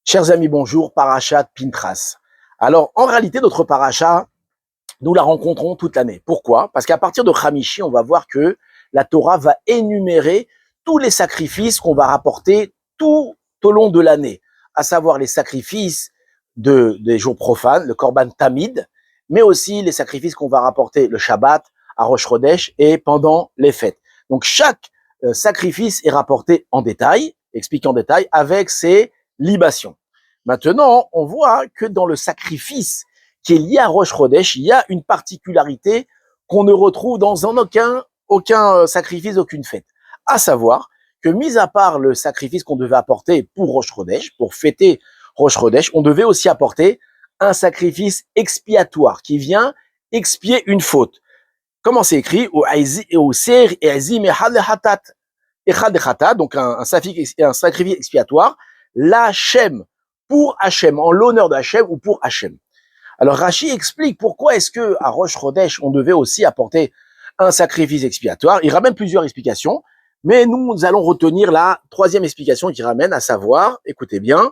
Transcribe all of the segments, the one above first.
Chers amis, bonjour, Parashat Pintras. Alors, en réalité, notre paracha, nous la rencontrons toute l'année. Pourquoi? Parce qu'à partir de Khamishi, on va voir que la Torah va énumérer tous les sacrifices qu'on va rapporter tout au long de l'année, à savoir les sacrifices des jours profanes, le Korban Tamid, mais aussi les sacrifices qu'on va rapporter le Shabbat, à Rosh Chodesh et pendant les fêtes. Donc, chaque sacrifice est rapporté en détail, expliqué en détail, avec ses libations. Maintenant, on voit que dans le sacrifice qui est lié à Rosh Chodesh, il y a une particularité qu'on ne retrouve dans aucun sacrifice, aucune fête. À savoir que, mis à part le sacrifice qu'on devait apporter pour Rosh Chodesh, pour fêter Rosh Chodesh, on devait aussi apporter un sacrifice expiatoire qui vient expier une faute. Comment c'est écrit? Donc un sacrifice expiatoire, l'Hachem, pour Hachem, en l'honneur de Hachem ou pour Hachem. Alors Rashi explique pourquoi est-ce que à Rosh Chodesh on devait aussi apporter un sacrifice expiatoire. Il ramène plusieurs explications, mais nous allons retenir la troisième explication qui ramène, à savoir, écoutez bien,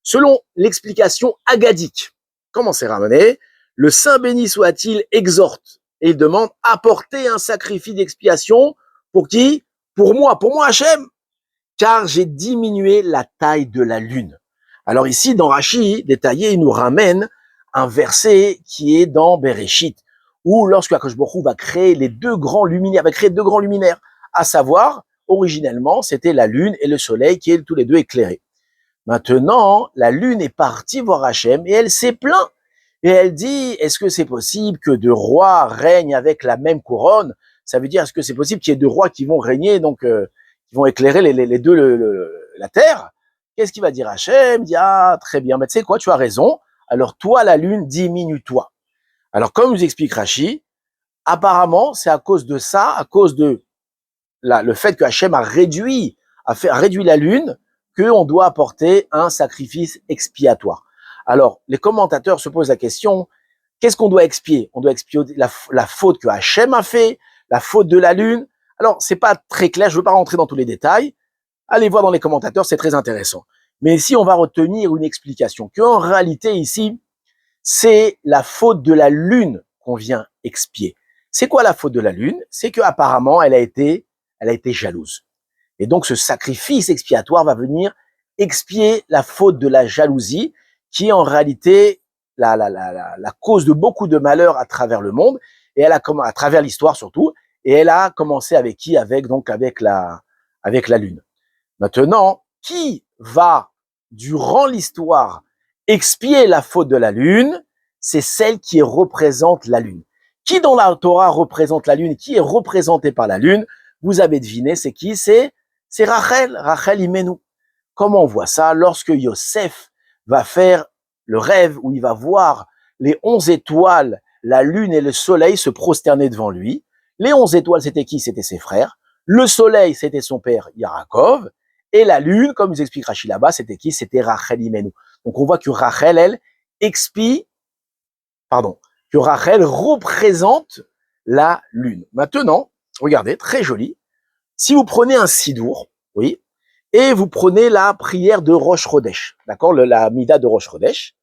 selon l'explication agadique. Comment c'est ramené? Le Saint béni soit-il exhorte et il demande apporter un sacrifice d'expiation pour qui? Pour moi Hachem, car j'ai diminué la taille de la lune. Alors ici, dans Rashi, détaillé, il nous ramène un verset qui est dans Bereshit, où lorsque Akadosh Baruch Hu va créer deux grands luminaires, à savoir, originellement, c'était la lune et le soleil qui est tous les deux éclairés. Maintenant, la lune est partie voir Hachem et elle s'est plainte. Et elle dit, est-ce que c'est possible que deux rois règnent avec la même couronne? Ça veut dire, est-ce que c'est possible qu'il y ait deux rois qui vont régner, donc qui vont éclairer les deux la terre? Qu'est-ce qu'il va dire Hachem? Il dit, ah, très bien, mais tu sais quoi, tu as raison. Alors toi, la lune, diminue-toi. Alors comme nous explique Rashi, apparemment, c'est à cause de ça, à cause de le fait que Hachem a réduit la lune, qu'on doit apporter un sacrifice expiatoire. Alors, les commentateurs se posent la question, qu'est-ce qu'on doit expier? On doit expier la faute que Hachem a fait, la faute de la lune. Alors, c'est pas très clair, je veux pas rentrer dans tous les détails. Allez voir dans les commentateurs, c'est très intéressant. Mais ici, on va retenir une explication, qu'en réalité, ici, c'est la faute de la lune qu'on vient expier. C'est quoi la faute de la lune? C'est qu'apparemment, elle a été jalouse. Et donc, ce sacrifice expiatoire va venir expier la faute de la jalousie, qui est en réalité la cause de beaucoup de malheurs à travers le monde, et à travers l'histoire surtout, et elle a commencé avec qui? Avec la lune. Maintenant, qui va, durant l'histoire, expier la faute de la lune? C'est celle qui représente la lune. Qui dans la Torah représente la lune? Qui est représenté par la lune? Vous avez deviné, c'est qui? C'est Rachel Imenu. Comment on voit ça? Lorsque Yosef va faire le rêve où il va voir les 11 étoiles, la lune et le soleil se prosterner devant lui. Les 11 étoiles, c'était qui? C'était ses frères. Le soleil, c'était son père Yaakov. Et la lune, comme nous explique Rashi là-bas, c'était qui? C'était Rachel Imenu. Donc on voit que Rachel, elle, que Rachel représente la lune. Maintenant, regardez, très joli. Si vous prenez un sidour, oui, et vous prenez la prière de Rosh Chodesh, d'accord, la Mida de Rosh Chodesh,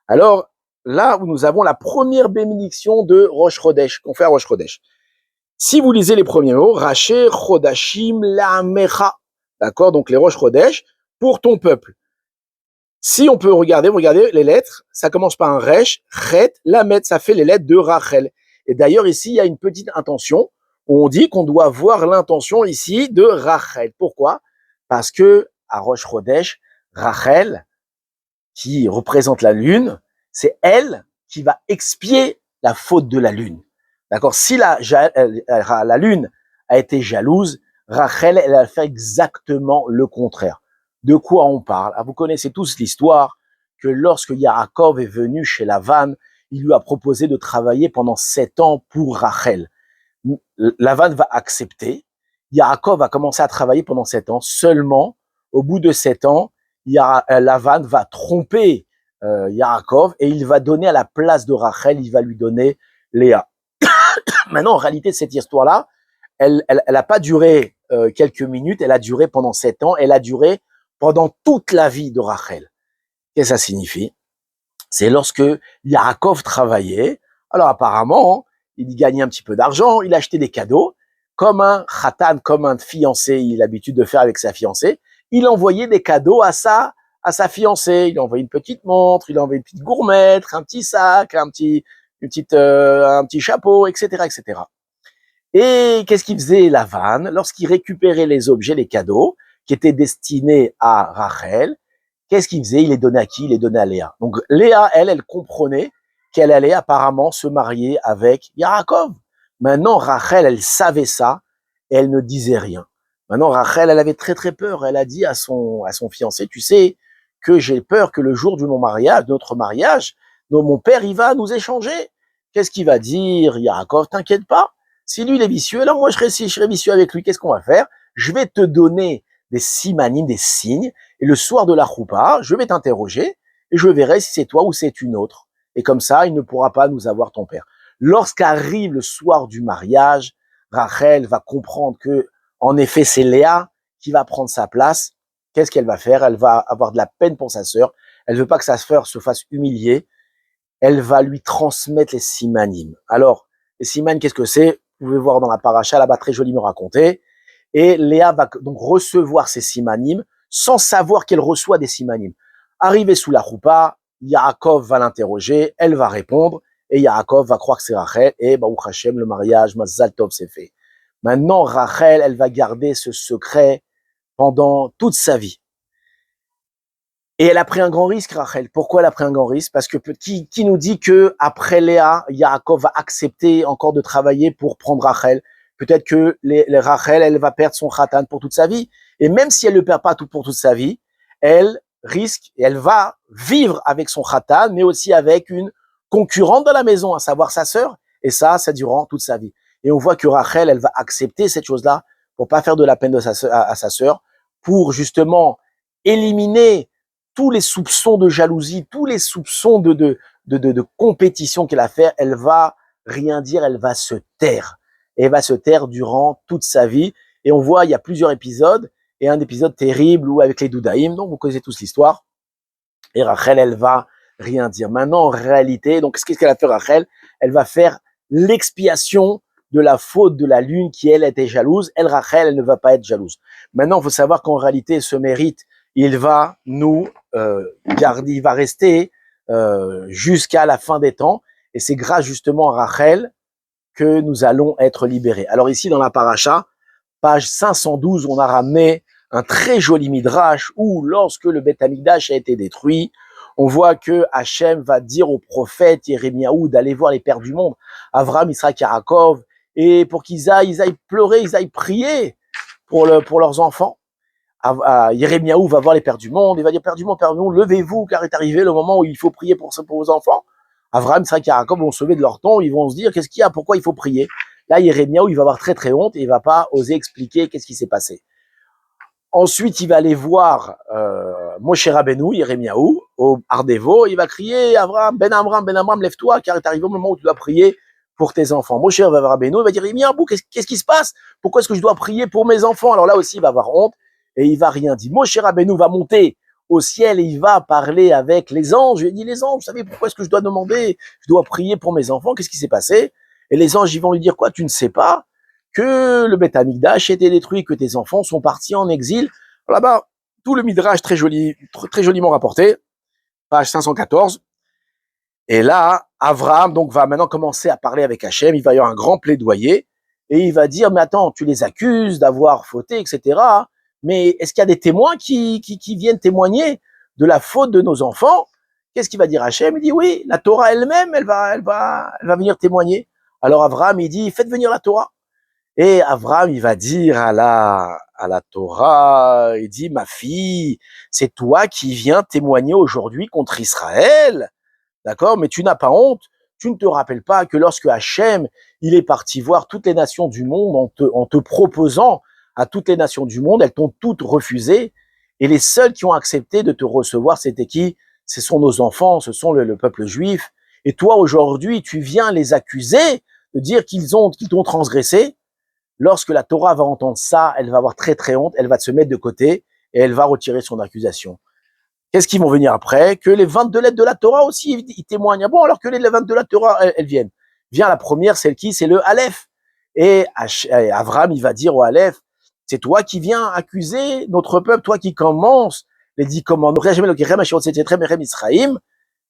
alors là où nous avons la première bénédiction de Rosh Chodesh, qu'on fait à Rosh Chodesh. Si vous lisez les premiers mots, Raché Chodashim La'amecha, d'accord, donc les Rosh Chodesh, pour ton peuple. Si on peut regarder, regardez les lettres, ça commence par un Resh, Chet, Lamet, ça fait les lettres de Rachel. Et d'ailleurs ici, il y a une petite intention, où on dit qu'on doit voir l'intention ici de Rachel. Pourquoi? Parce que à Rosh Chodesh, Rachel, qui représente la lune, c'est elle qui va expier la faute de la lune. D'accord? Si la lune a été jalouse, Rachel, elle a fait exactement le contraire. De quoi on parle? Vous connaissez tous l'histoire que lorsque Yaakov est venu chez Lavan, il lui a proposé de travailler pendant 7 ans pour Rachel. Lavan va accepter. Yaakov va commencer à travailler pendant 7 ans. Seulement, au bout de 7 ans, Lavan va tromper Yaakov et il va donner à la place de Rachel, il va lui donner Léa. Maintenant, en réalité, cette histoire-là, elle a pas duré quelques minutes, elle a duré pendant 7 ans, elle a duré pendant toute la vie de Rachel. Qu'est-ce que ça signifie? C'est lorsque Yaakov travaillait, alors apparemment, il gagnait un petit peu d'argent, il achetait des cadeaux, comme un khatan, comme un fiancé, il a l'habitude de faire avec sa fiancée, il envoyait des cadeaux à sa fiancée, il envoyait une petite montre, il envoyait une petite gourmette, un petit sac, un petit chapeau, etc., etc. Et qu'est-ce qu'il faisait Lavan lorsqu'il récupérait les objets, les cadeaux, qui étaient destinés à Rachel? Qu'est-ce qu'il faisait? Il les donnait à qui? Il les donnait à Léa. Donc Léa, elle comprenait qu'elle allait apparemment se marier avec Yaakov. Maintenant, Rachel, elle savait ça et elle ne disait rien. Maintenant, Rachel, elle avait très très peur. Elle a dit à son fiancé, tu sais que j'ai peur que le jour de mon mariage, notre mariage, mon père, il va nous échanger. Qu'est-ce qu'il va dire? Yaakov, t'inquiète pas. Si lui, il est vicieux, alors moi, je serai vicieux avec lui. Qu'est-ce qu'on va faire? Je vais te donner des simanim, des signes, et le soir de la choupa, je vais t'interroger, et je verrai si c'est toi ou c'est une autre. Et comme ça, il ne pourra pas nous avoir ton père. Lorsqu'arrive le soir du mariage, Rachel va comprendre que, en effet, c'est Léa qui va prendre sa place. Qu'est-ce qu'elle va faire? Elle va avoir de la peine pour sa sœur. Elle veut pas que sa sœur se fasse humilier. Elle va lui transmettre les simanim. Alors, les simanim, qu'est-ce que c'est? Vous pouvez voir dans la paracha, là-bas, très joliment raconté. Et Léa va donc recevoir ces simanim sans savoir qu'elle reçoit des simanim. Arrivée sous la choupa, Yaakov va l'interroger, elle va répondre, et Yaakov va croire que c'est Rachel, et Baruch Hashem, le mariage, Mazal Tov, c'est fait. Maintenant, Rachel, elle va garder ce secret pendant toute sa vie. Et elle a pris un grand risque, Rachel. Pourquoi elle a pris un grand risque? Parce que qui nous dit que après Léa, Yaakov va accepter encore de travailler pour prendre Rachel? Peut-être que les Rachel, elle va perdre son khatan pour toute sa vie. Et même si elle ne le perd pas pour toute sa vie, elle risque et elle va vivre avec son khatan, mais aussi avec une concurrente dans la maison, à savoir sa sœur. Et ça durant toute sa vie. Et on voit que Rachel, elle va accepter cette chose-là pour pas faire de la peine à sa sœur, pour justement éliminer tous les soupçons de jalousie, tous les soupçons de compétition qu'elle a fait, elle va rien dire, elle va se taire. Et elle va se taire durant toute sa vie. Et on voit, il y a plusieurs épisodes, et un épisode terrible où avec les Doudaïm, donc vous connaissez tous l'histoire. Et Rachel, elle va rien dire. Maintenant, en réalité, donc qu'est-ce qu'elle a fait Rachel? Elle va faire l'expiation de la faute de la lune qui, elle, était jalouse. Elle, Rachel, elle ne va pas être jalouse. Maintenant, il faut savoir qu'en réalité, ce mérite, il va nous garder, il va rester jusqu'à la fin des temps. Et c'est grâce justement à Rachel que nous allons être libérés. Alors ici, dans la paracha, page 512, on a ramené un très joli midrash où, lorsque le Beth Amikdash a été détruit, on voit que Hachem va dire au prophète Yérémiaou d'aller voir les pères du monde, Avraham, Israël, Yaakov, et pour qu'ils aillent pleurer, ils aillent prier pour leurs enfants. Yérémiaou va voir les pères du monde, il va dire, pères du monde, levez-vous, car est arrivé le moment où il faut prier pour vos enfants. Avraham, Israël, Yaakov vont se lever de leur temps, ils vont se dire, qu'est-ce qu'il y a, pourquoi il faut prier? Là, Yérémiaou, il va avoir très très honte et il va pas oser expliquer qu'est-ce qui s'est passé. Ensuite, il va aller voir Moshe Rabbeinu, Yérémiaou, au Ardevo, il va crier, Abraham, Ben Amram, lève-toi, car est arrivé le moment où tu dois prier pour tes enfants. Moshe Rabbeinu, il va dire, Yérémiaou, qu'est-ce qui se passe? Pourquoi est-ce que je dois prier pour mes enfants? Alors là aussi, il va avoir honte et il va rien dire. Moshe Rabbeinu va monter au ciel et il va parler avec les anges. Il dit, les anges, vous savez pourquoi est-ce que je dois demander? Je dois prier pour mes enfants. Qu'est-ce qui s'est passé? Et les anges, ils vont lui dire quoi? Tu ne sais pas que le Beth Amikdash a été détruit, que tes enfants sont partis en exil. Là-bas, tout le midrash très joliment rapporté, page 514. Et là, Avraham donc va maintenant commencer à parler avec Hachem. Il va y avoir un grand plaidoyer et il va dire, mais attends, tu les accuses d'avoir fauté, etc. Mais est-ce qu'il y a des témoins qui viennent témoigner de la faute de nos enfants? Qu'est-ce qu'il va dire Hachem? Il dit oui, la Torah elle-même, elle va venir témoigner. Alors Avraham, il dit, faites venir la Torah. Et Avraham, il va dire à la Torah, il dit, ma fille, c'est toi qui viens témoigner aujourd'hui contre Israël, d'accord? Mais tu n'as pas honte, tu ne te rappelles pas que lorsque Hachem, il est parti voir toutes les nations du monde en te proposant à toutes les nations du monde, elles t'ont toutes refusé, et les seuls qui ont accepté de te recevoir, c'était qui? Ce sont nos enfants, ce sont le peuple juif, et toi aujourd'hui, tu viens les accuser de dire qu'ils t'ont transgressé. Lorsque la Torah va entendre ça, elle va avoir très très honte, elle va se mettre de côté et elle va retirer son accusation. Qu'est-ce qu'ils vont venir après? Que les 22 lettres de la Torah aussi, ils témoignent. Ah bon, alors que les 22 de la Torah, elles viennent. Vient la première, celle qui? C'est le Aleph. Et Avram, il va dire au Aleph, c'est toi qui viens accuser notre peuple, toi qui commences les 10 commandements.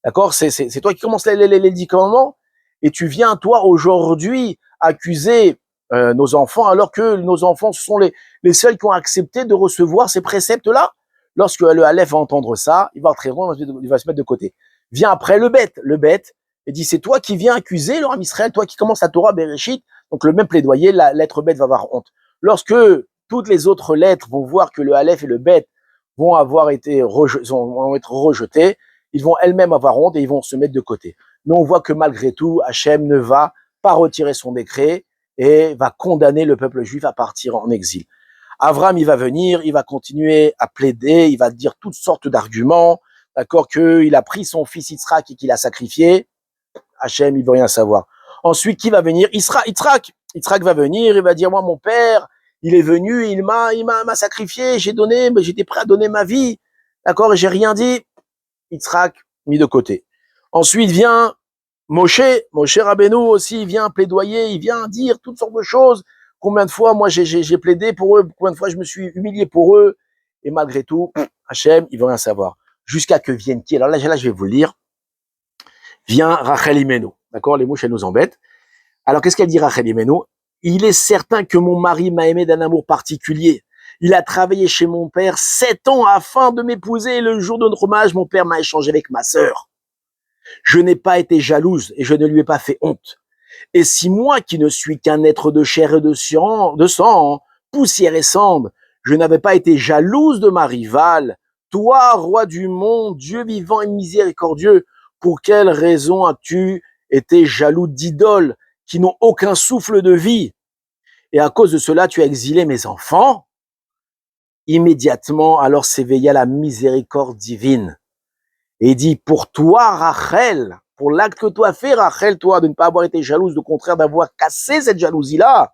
D'accord? C'est toi qui commences les 10 commandements. Et tu viens, toi, aujourd'hui, accuser nos enfants, alors que nos enfants sont les seuls qui ont accepté de recevoir ces préceptes-là. Lorsque le Aleph va entendre ça, il va très loin, il va se mettre de côté. Vient après le bête, et dit, c'est toi qui viens accuser le Ham Israël, toi qui commences la Torah Bereshit. Donc le même plaidoyer, la lettre bête va avoir honte. Lorsque toutes les autres lettres vont voir que le Aleph et le bête vont être rejetés, ils vont elles-mêmes avoir honte et ils vont se mettre de côté. Mais on voit que malgré tout, Hachem ne va pas retirer son décret et va condamner le peuple juif à partir en exil. Avram, il va venir, il va continuer à plaider, il va dire toutes sortes d'arguments, d'accord, qu'il a pris son fils Yitzhak et qu'il a sacrifié. Hachem, il veut rien savoir. Ensuite, qui va venir? Yitzhak. Yitzhak va venir, il va dire, moi, mon père, il est venu, il m'a sacrifié, j'étais prêt à donner ma vie, d'accord, et j'ai rien dit. Yitzhak, mis de côté. Ensuite vient Moshe Rabbeinu aussi, il vient plaidoyer, il vient dire toutes sortes de choses. Combien de fois, moi, j'ai plaidé pour eux, combien de fois je me suis humilié pour eux, et malgré tout, Hachem, il veut rien savoir. Jusqu'à que vienne qui? Alors là, je vais vous le lire. Vient Rachel Imenu. D'accord? Les mouches, elles nous embêtent. Alors, qu'est-ce qu'elle dit, Rachel Imenu? Il est certain que mon mari m'a aimé d'un amour particulier. Il a travaillé chez mon père 7 ans afin de m'épouser, et le jour de notre hommage, mon père m'a échangé avec ma sœur. Je n'ai pas été jalouse et je ne lui ai pas fait honte. Et si moi, qui ne suis qu'un être de chair et de sang, poussière et cendre, je n'avais pas été jalouse de ma rivale, toi, roi du monde, Dieu vivant et miséricordieux, pour quelle raison as-tu été jaloux d'idoles qui n'ont aucun souffle de vie? Et à cause de cela, tu as exilé mes enfants? Immédiatement, alors s'éveilla la miséricorde divine. Et il dit, pour toi, Rachel, pour l'acte que tu as fait, Rachel, toi, de ne pas avoir été jalouse, au contraire d'avoir cassé cette jalousie-là,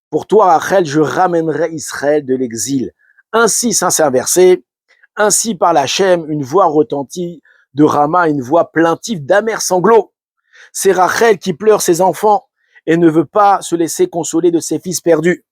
pour toi, Rachel, je ramènerai Israël de l'exil. Ainsi, ça c'est un verset, ainsi par l'Hachem, une voix retentit de Rama, une voix plaintive d'amers sanglots. C'est Rachel qui pleure ses enfants et ne veut pas se laisser consoler de ses fils perdus.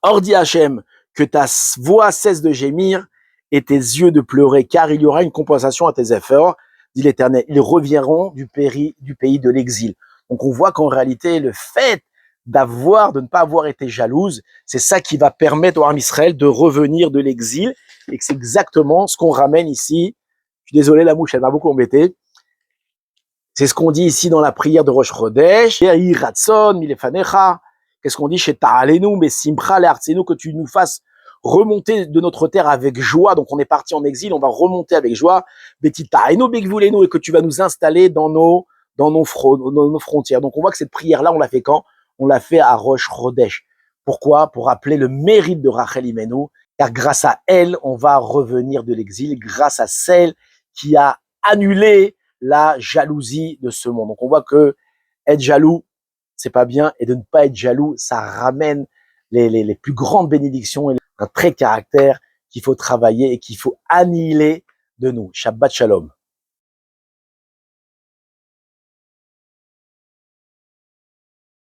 Or dit Hachem, que ta voix cesse de gémir et tes yeux de pleurer, car il y aura une compensation à tes efforts, dit l'Éternel. Ils reviendront du pays de l'exil. Donc on voit qu'en réalité, le fait de ne pas avoir été jalouse, c'est ça qui va permettre au Ham Israël de revenir de l'exil, et que c'est exactement ce qu'on ramène ici. Je suis désolé, la mouche, elle m'a beaucoup embêté. C'est ce qu'on dit ici dans la prière de Rosh Chodesh. Qu'est-ce qu'on dit chez Ta'alenu, mais Simcha le'artzenu, que tu nous fasses remonter de notre terre avec joie. Donc on est parti en exil, on va remonter avec joie. Beti Ta'alenu begvulenu, et que tu vas nous installer dans nos frontières. Donc on voit que cette prière-là, on l'a fait quand? On l'a fait à Rosh Chodesh. Pourquoi? Pour rappeler le mérite de Rachel Imenu, car grâce à elle, on va revenir de l'exil, grâce à celle qui a annulé la jalousie de ce monde. Donc on voit que être jaloux, c'est pas bien, et de ne pas être jaloux, ça ramène les plus grandes bénédictions et un trait de caractère qu'il faut travailler et qu'il faut annihiler de nous. Shabbat Shalom.